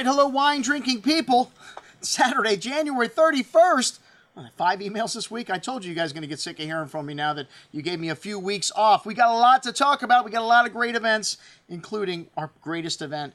Hello, wine-drinking people. Saturday, January 31st. 5 emails this week. I told you guys are going to get sick of hearing from me now that you gave me a few weeks off. We got a lot to talk about. We got a lot of great events, including our greatest event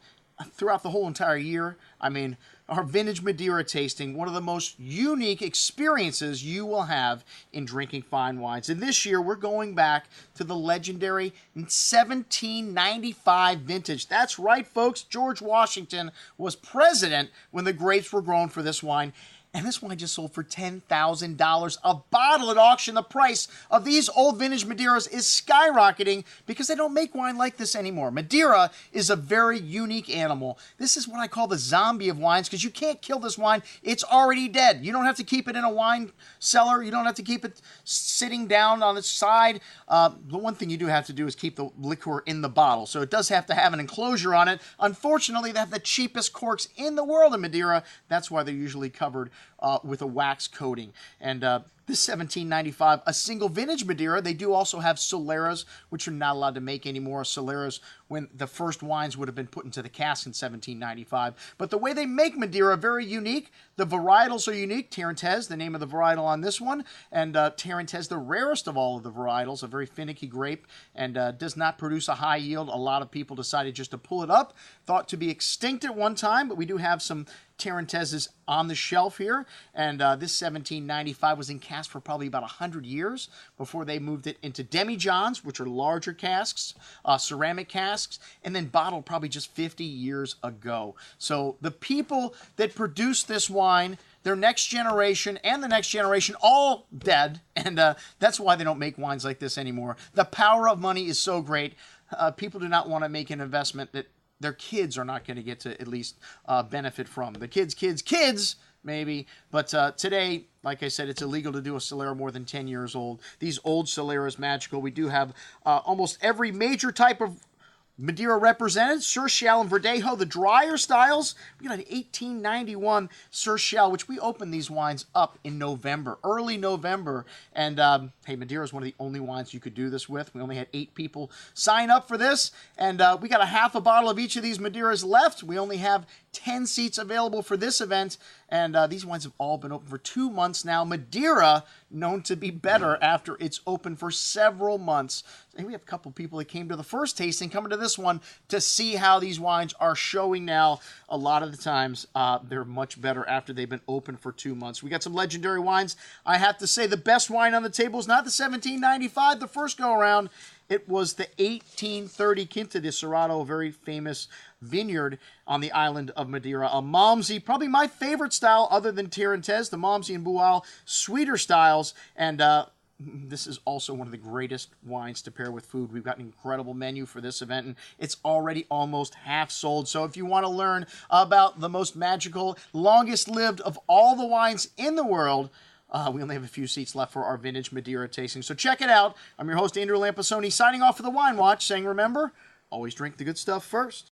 throughout the whole entire year. I mean, our Vintage Madeira tasting, one of the most unique experiences you will have in drinking fine wines. And this year, we're going back to the legendary 1795 vintage. That's right, folks. George Washington was president when the grapes were grown for this wine. And this wine just sold for $10,000 a bottle at auction. The price of these old vintage Madeiras is skyrocketing because they don't make wine like this anymore. Madeira is a very unique animal. This is what I call the zombie of wines because you can't kill this wine. It's already dead. You don't have to keep it in a wine cellar. You don't have to keep it sitting down on its side. The one thing you do have to do is keep the liqueur in the bottle. So it does have to have an enclosure on it. Unfortunately, they have the cheapest corks in the world in Madeira. That's why they're usually covered with a wax coating. And this 1795, a single vintage Madeira. They do also have Soleras, which are not allowed to make anymore. Soleras, when the first wines would have been put into the cask in 1795. But the way they make Madeira, very unique. The varietals are unique. Tarentez, the name of the varietal on this one. And Tarentez, the rarest of all of the varietals, a very finicky grape, and does not produce a high yield. A lot of people decided just to pull it up. Thought to be extinct at one time, but we do have some Tarentez's on the shelf here, and this 1795 was in cask for probably about 100 years before they moved it into demijohns, which are larger casks, ceramic casks, and then bottled probably just 50 years ago. So the people that produced this wine, their next generation and the next generation, all dead, and that's why they don't make wines like this anymore. The power of money is so great. People do not want to make an investment that their kids are not going to get to at least benefit from. The kids, maybe. But today, like I said, it's illegal to do a Solera more than 10 years old. These old Soleras magical. We do have almost every major type of Madeira represented. Surchal and Verdejo, the drier styles. We got an 1891 Surchal, which we opened these wines up in November, early November. And hey, Madeira is one of the only wines you could do this with. We only had 8 people sign up for this. And we got a half a bottle of each of these Madeiras left. We only have 10 seats available for this event. And these wines have all been open for 2 months now. Madeira, known to be better after it's open for several months. And we have a couple people that came to the first tasting, coming to this one to see how these wines are showing now. A lot of the times, they're much better after they've been open for 2 months. We got some legendary wines. I have to say the best wine on the table is not the 1795, the first go-around. It was the 1830 Quinta de Cerrado, a very famous vineyard on the island of Madeira. A Malmsey, probably my favorite style other than Tarentez, the Malmsey and Bual, sweeter styles. And this is also one of the greatest wines to pair with food. We've got an incredible menu for this event, and it's already almost half sold. So if you want to learn about the most magical, longest-lived of all the wines in the world, we only have a few seats left for our Vintage Madeira tasting. So check it out. I'm your host, Andrew Lampasoni, signing off for the Wine Watch, saying remember, always drink the good stuff first.